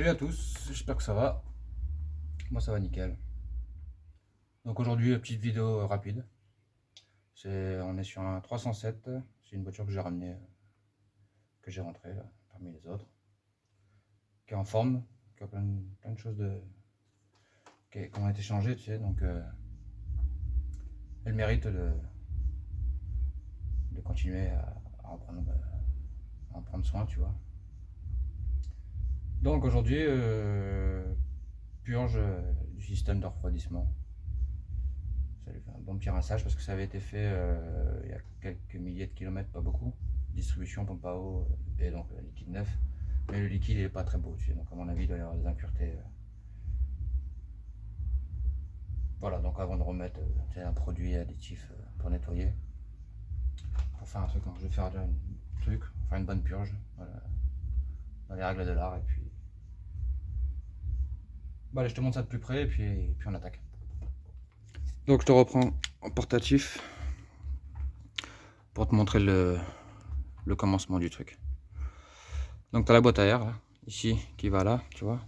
Salut à tous, j'espère que ça va. Moi ça va nickel. Donc aujourd'hui, petite vidéo rapide. On est sur un 307. C'est une voiture que j'ai ramenée, que j'ai rentrée là, parmi les autres. Qui est en forme, qui a plein de choses qui ont été changées, tu sais. Donc elle mérite de continuer à en prendre soin, tu vois. Donc aujourd'hui, purge du système de refroidissement. Ça lui fait un bon petit rinçage parce que ça avait été fait il y a quelques milliers de kilomètres, pas beaucoup. Distribution pompe à eau et donc liquide neuf. Mais le liquide il est pas très beau, tu sais, donc à mon avis il doit y avoir des impuretés. Voilà, donc avant de remettre un produit additif pour nettoyer, pour faire un truc, je vais faire un truc, faire une bonne purge, voilà, dans les règles de l'art et puis. Bon allez, je te montre ça de plus près et puis on attaque. Donc je te reprends en portatif pour te montrer le commencement du truc. Donc tu as la boîte à air là, ici qui va là, tu vois.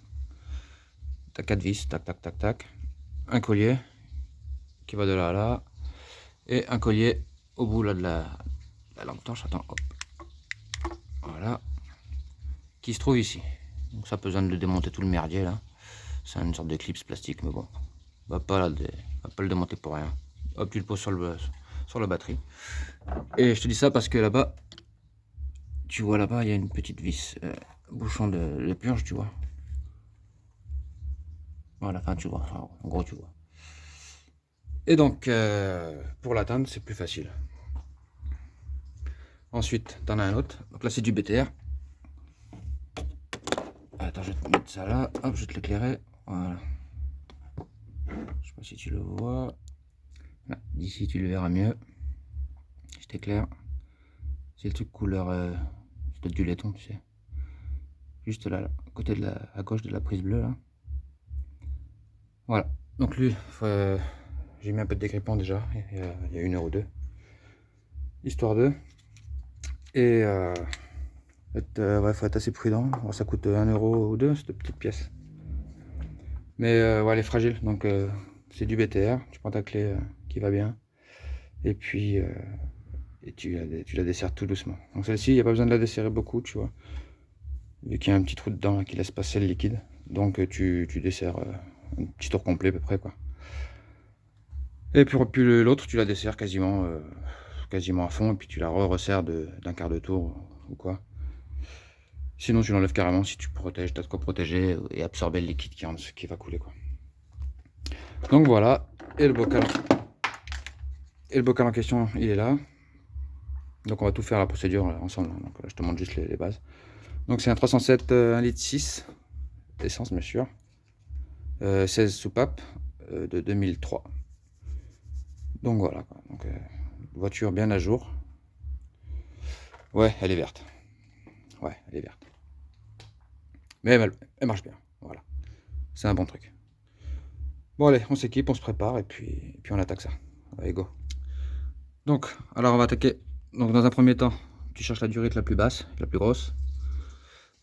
Tu as 4 vis, tac tac tac tac. Un collier qui va de là à là. Et un collier au bout là de la lampe torche. Attends, hop. Voilà. Qui se trouve ici. Donc ça, besoin de le démonter tout le merdier là. C'est une sorte d'éclipse plastique, mais bon. Va pas le démonter pour rien. Hop, tu le poses sur la batterie. Et je te dis ça parce que là-bas, tu vois là-bas, il y a une petite vis bouchon de purge, tu vois. Voilà, enfin tu vois, enfin, en gros tu vois. Et donc, pour l'atteindre, c'est plus facile. Ensuite, tu en as un autre. Donc là, c'est du BTR. Attends, je vais te mettre ça là. Hop, je vais te l'éclairer. Voilà. Je sais pas si tu le vois. D'ici, tu le verras mieux. Je t'éclaire. C'est le truc couleur. C'est peut-être du laiton, tu sais. Juste là, côté à gauche de la prise bleue, là. Voilà. Donc lui, j'ai mis un peu de dégripant déjà. Il y a 1 heure ou deux. Histoire de. Et ouais, faut être assez prudent. Alors, ça coûte 1 euro ou 2, cette petite pièce. Mais ouais, elle est fragile. Donc c'est du BTR. Tu prends ta clé qui va bien. Et puis tu la desserres tout doucement. Donc celle-ci, il n'y a pas besoin de la desserrer beaucoup, tu vois. Vu qu'il y a un petit trou dedans là, qui laisse passer le liquide. Donc tu desserres un petit tour complet à peu près, quoi. Et puis l'autre, tu la desserres quasiment à fond. Et puis tu la resserres d'un quart de tour ou quoi. Sinon tu l'enlèves carrément si tu protèges, t'as de quoi protéger et absorber le liquide qui va couler, quoi. Donc voilà, et le bocal en question il est là. Donc on va tout faire la procédure ensemble. Donc là, je te montre juste les bases. Donc c'est un 307 1,6 litre essence bien sûr. 16 soupapes de 2003. Donc voilà, quoi. Donc voiture bien à jour. Ouais, elle est verte. Ouais, elle est verte. Mais elle marche bien. Voilà. C'est un bon truc. Bon allez, on s'équipe, on se prépare et puis on attaque ça. Allez, go. Donc, alors on va attaquer. Donc dans un premier temps, tu cherches la durite la plus basse, la plus grosse.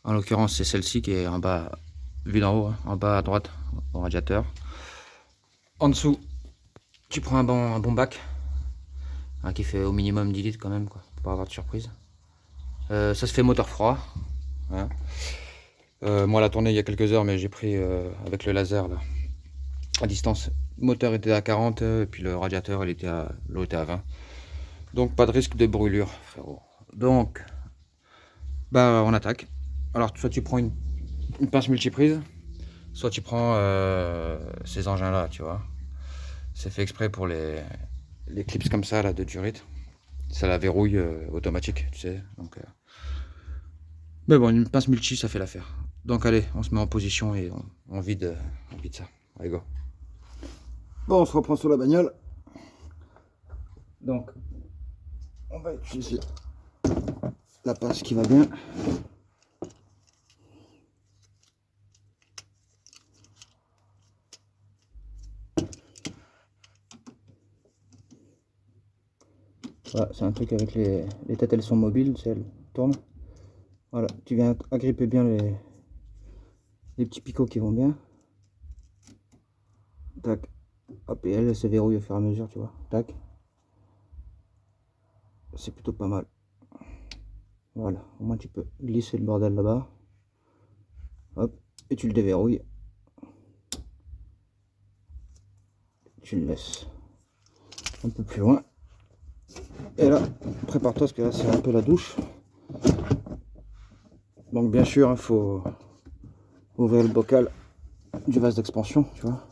En l'occurrence, c'est celle-ci qui est en bas, vue d'en haut, hein, en bas à droite, au radiateur. En dessous, tu prends un bon bac, hein, qui fait au minimum 10 litres quand même, quoi, pour pas avoir de surprise. Ça se fait moteur froid. Hein. Moi, elle a tourné il y a quelques heures, mais j'ai pris avec le laser là, à distance. Le moteur était à 40, et puis le radiateur, l'eau était à 20. Donc pas de risque de brûlure, frérot. Donc, bah on attaque. Alors soit tu prends une pince multiprise, soit tu prends ces engins là, tu vois. C'est fait exprès pour les clips comme ça là de durite. Ça la verrouille automatique, tu sais. Donc, mais bon, une pince multi ça fait l'affaire. Donc allez, on se met en position et on vide ça. Allez go. Bon, on se reprend sur la bagnole. Donc, on va utiliser la pince qui va bien. Voilà, c'est un truc avec les têtes, elles sont mobiles, elles tournent. Voilà, tu viens agripper bien des petits picots qui vont bien. Tac. Hop, et elle se verrouille au fur et à mesure, tu vois. Tac. C'est plutôt pas mal. Voilà, au moins tu peux glisser le bordel là-bas. Hop, et tu le déverrouilles. Tu le laisses un peu plus loin. Et là, prépare-toi parce que là c'est un peu la douche. Donc bien sûr, il faut ouvrir le bocal du vase d'expansion, tu vois.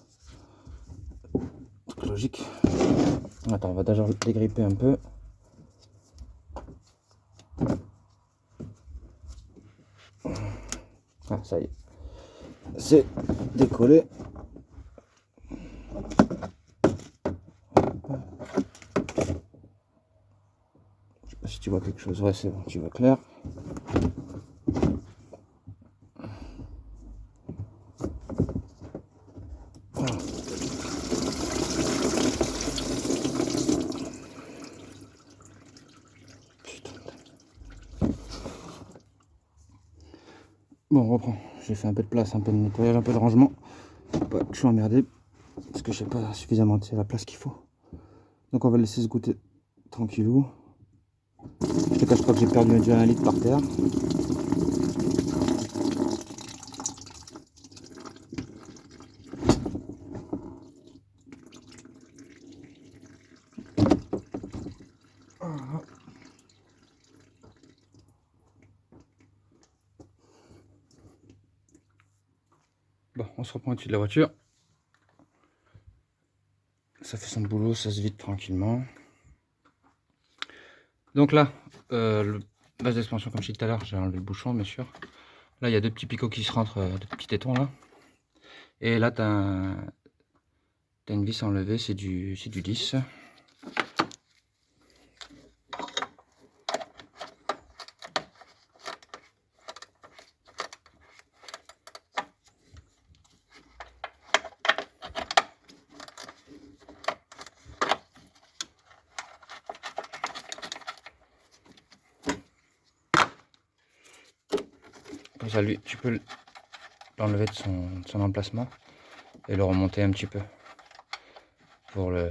Truc logique. Attends, on va déjà dégripper un peu. Ah, ça y est. C'est décollé. Je sais pas si tu vois quelque chose. Ouais, c'est bon, tu vois clair. Bon, on reprend. J'ai fait un peu de place, un peu de nettoyage, un peu de rangement. Pas que je suis emmerdé parce que je sais pas suffisamment la place qu'il faut. Donc on va laisser se goûter tranquillou. Je te cache pas que j'ai perdu déjà 1 litre par terre. Bon, on se reprend au-dessus de la voiture. Ça fait son boulot, ça se vide tranquillement. Donc là, le base d'expansion, comme je disais tout à l'heure, j'ai enlevé le bouchon, bien sûr. Là, il y a 2 petits picots qui se rentrent, 2 petits tétons là. Et là, tu as une vis à enlever, c'est du 10. Comme ça, lui, tu peux l'enlever de son emplacement et le remonter un petit peu pour le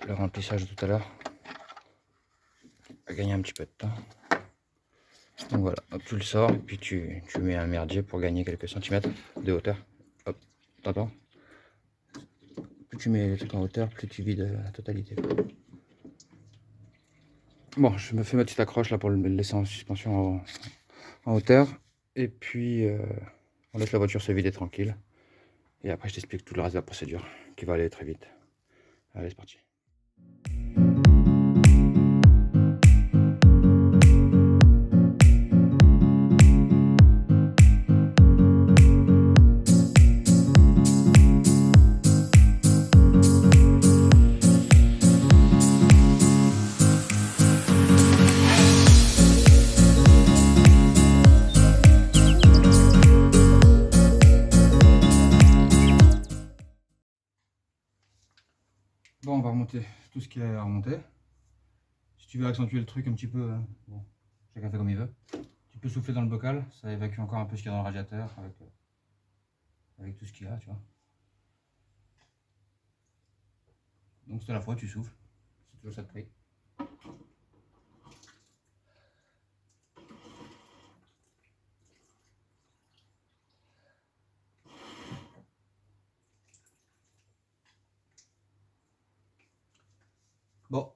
remplissage tout à l'heure. Gagner un petit peu de temps. Donc voilà, hop, tu le sors et puis tu mets un merdier pour gagner quelques centimètres de hauteur. Hop, t'entends? Plus tu mets les trucs en hauteur, plus tu vides la totalité. Bon, je me fais ma petite accroche là pour le laisser en suspension en hauteur. Et puis on laisse la voiture se vider tranquille. Et après je t'explique tout le reste de la procédure qui va aller très vite. Allez, c'est parti. Bon, on va remonter tout ce qu'il y a à remonter. Si tu veux accentuer le truc un petit peu, bon, chacun fait comme il veut. Tu peux souffler dans le bocal, ça évacue encore un peu ce qu'il y a dans le radiateur avec tout ce qu'il y a, tu vois. Donc c'est à la fois, tu souffles, si tu veux ça te plaît. Bon.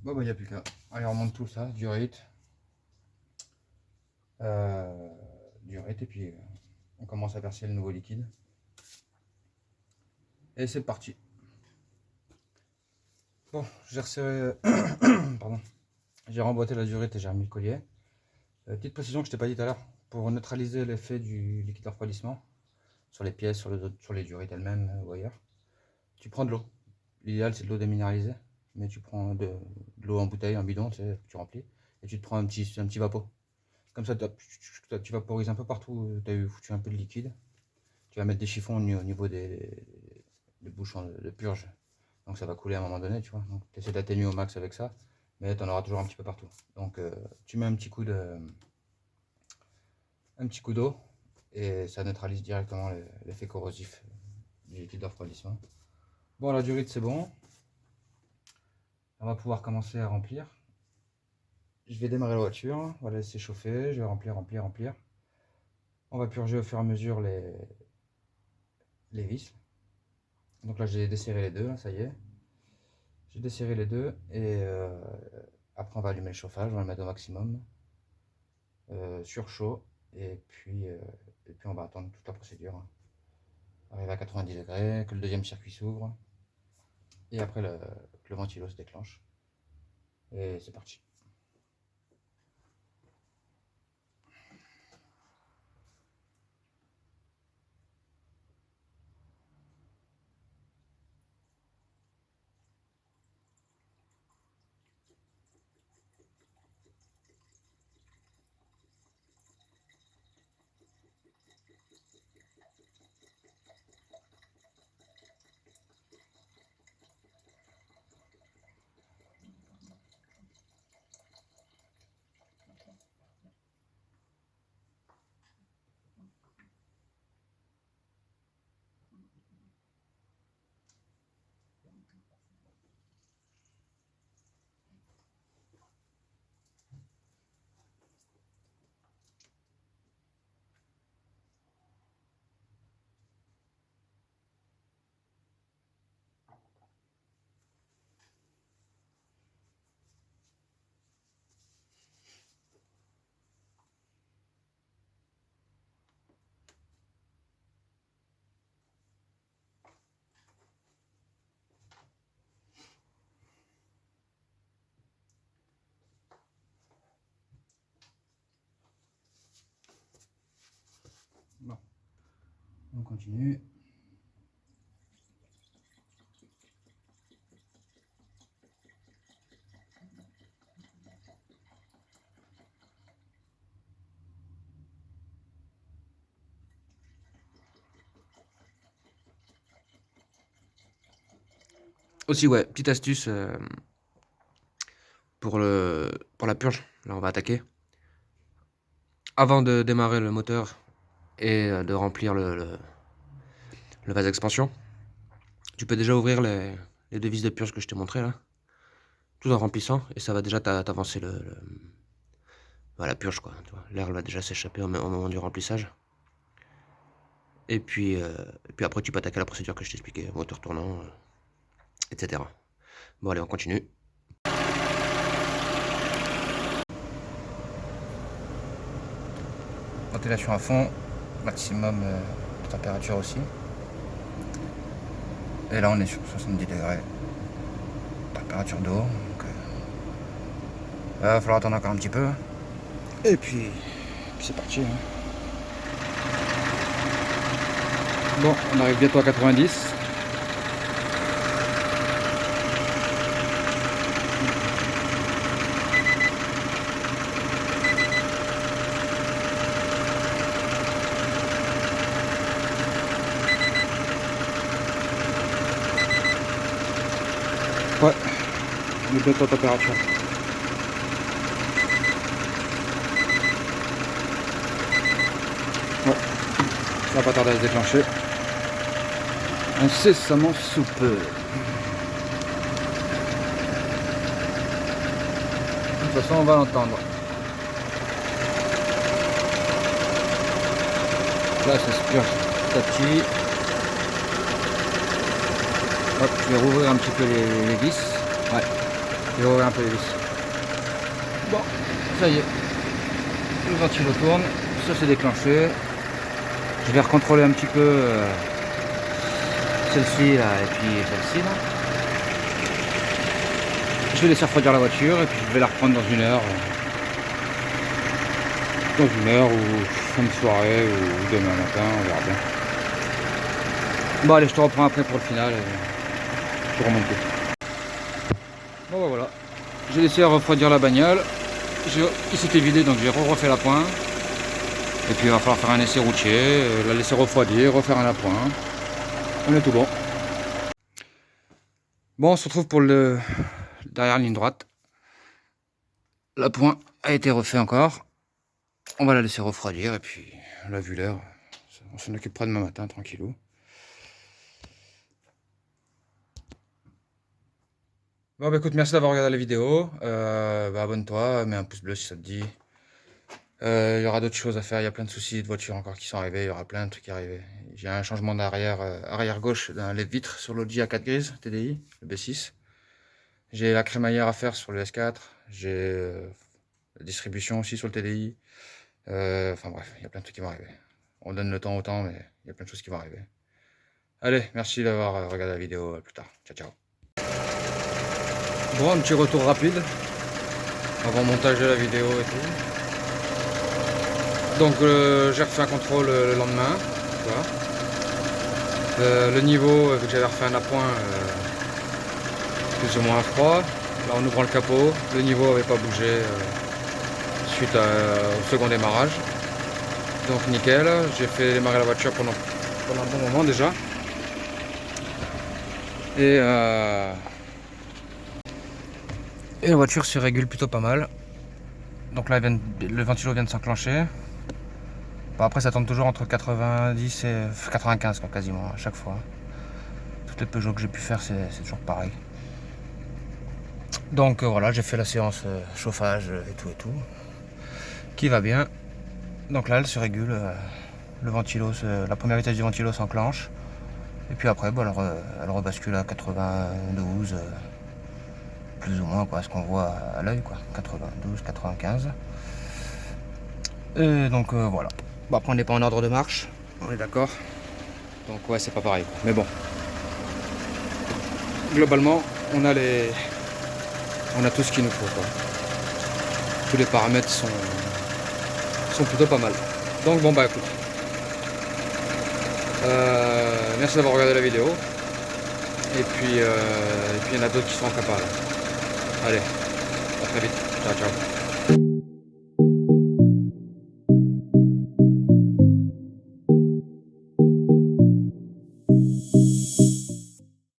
Bon, bah, il n'y a plus qu'à. Allez, on remonte tout ça, durite. Durite, et puis on commence à verser le nouveau liquide. Et c'est parti. Bon, j'ai resserré. Pardon. J'ai remboîté la durite et j'ai remis le collier. Petite précision que je t'ai pas dit tout à l'heure. Pour neutraliser l'effet du liquide de refroidissement sur les pièces, sur les durites elles-mêmes ou ailleurs, tu prends de l'eau. L'idéal c'est de l'eau déminéralisée, mais tu prends de l'eau en bouteille, en bidon, tu remplis, et tu te prends un petit vapeau. Comme ça, tu vaporises un peu partout où tu as eu foutu un peu de liquide. Tu vas mettre des chiffons au niveau des bouchons de purge. Donc ça va couler à un moment donné, tu vois. Donc tu essaies d'atténuer au max avec ça, mais tu en auras toujours un petit peu partout. Donc tu mets un petit coup un petit coup d'eau et ça neutralise directement l'effet corrosif du liquide de refroidissement. Bon, la durite c'est bon. On va pouvoir commencer à remplir. Je vais démarrer la voiture, on va la laisser chauffer, je vais remplir. On va purger au fur et à mesure les vis. Donc là j'ai desserré les deux, là, ça y est. J'ai desserré les deux et après on va allumer le chauffage, on va le mettre au maximum, sur chaud, et puis on va attendre toute la procédure. Arriver à 90 degrés, que le deuxième circuit s'ouvre, et après que le ventilo se déclenche. Et c'est parti. Bon, on continue. Aussi, ouais, petite astuce pour la purge. Là, on va attaquer. Avant de démarrer le moteur et de remplir le vase d'expansion, tu peux déjà ouvrir les deux vis de purge que je t'ai montré là, tout en remplissant, et ça va déjà t'avancer la purge, quoi. L'air va déjà s'échapper au moment du remplissage. Et puis après, tu peux attaquer la procédure que je t'ai expliqué, moteur tournant, etc. Bon, allez, on continue. Ventilation à fond, maximum de température aussi. Et là, on est sur 70 degrés. Température d'eau. Donc, il va falloir attendre encore un petit peu. Et puis c'est parti. Hein. Bon, on arrive bientôt à 90. Ouais, on est bientôt à température. Ouais, ça va pas tarder à se déclencher. Incessamment sous peu. De toute façon, on va l'entendre. Là, ça se purge petit à petit. Hop, je vais rouvrir un petit peu les vis. Ouais, je vais rouvrir un peu les vis. Bon, ça y est. Le ventilo tourne, ça s'est déclenché. Je vais recontrôler un petit peu celle-ci là et puis celle-ci là. Je vais laisser refroidir la voiture et puis je vais la reprendre dans une heure. Ou fin de soirée ou demain matin, on verra bien. Bon allez, je te reprends après pour le final. Je remonte tout. Bon bah voilà. J'ai laissé refroidir la bagnole. Il s'était vidé donc j'ai refait l'appoint. Et puis il va falloir faire un essai routier, la laisser refroidir, refaire un appoint. On est tout bon. Bon, on se retrouve pour le derrière ligne droite. L'appoint a été refait encore. On va la laisser refroidir et puis on a vu l'heure. On s'en occupera demain matin, tranquillou. Bon bah écoute, merci d'avoir regardé la vidéo. Abonne-toi, mets un pouce bleu si ça te dit. Il y aura d'autres choses à faire, il y a plein de soucis de voitures encore qui sont arrivés, il y aura plein de trucs qui arrivent. J'ai un changement d'arrière, arrière gauche dans les vitres sur l'Audi A4 grise TDI, le B6. J'ai la crémaillère à faire sur le S4, j'ai la distribution aussi sur le TDI. Enfin bref, il y a plein de trucs qui vont arriver. On donne le temps au temps, mais il y a plein de choses qui vont arriver. Allez, merci d'avoir regardé la vidéo, à plus tard. Ciao, ciao. Bon, un petit retour rapide, avant montage de la vidéo et tout. Donc j'ai refait un contrôle le lendemain, voilà. Le niveau, vu que j'avais refait un appoint, plus ou moins froid. Là, en ouvrant le capot, le niveau n'avait pas bougé suite au second démarrage. Donc nickel, j'ai fait démarrer la voiture pendant un bon moment déjà. Et la voiture se régule plutôt pas mal. Donc là, le ventilo vient de s'enclencher. Bon, après, ça tourne toujours entre 90 et 95 quoi, quasiment à chaque fois. Toutes les Peugeot que j'ai pu faire, c'est toujours pareil. Donc voilà, j'ai fait la séance chauffage et tout, qui va bien. Donc là, elle se régule. Le ventilo, la première vitesse du ventilo s'enclenche. Et puis après, bon, elle rebascule à 92, plus ou moins, quoi, ce qu'on voit à l'œil, quoi. 92, 95. Donc voilà. Bon, après, on n'est pas en ordre de marche, on est d'accord. Donc ouais, c'est pas pareil, quoi. Mais bon. Globalement, on a tout ce qu'il nous faut, quoi. Tous les paramètres sont plutôt pas mal. Donc bon, bah écoute. Merci d'avoir regardé la vidéo. Et puis il y en a d'autres qui sont en capables. Allez, à très vite. Ciao, ciao.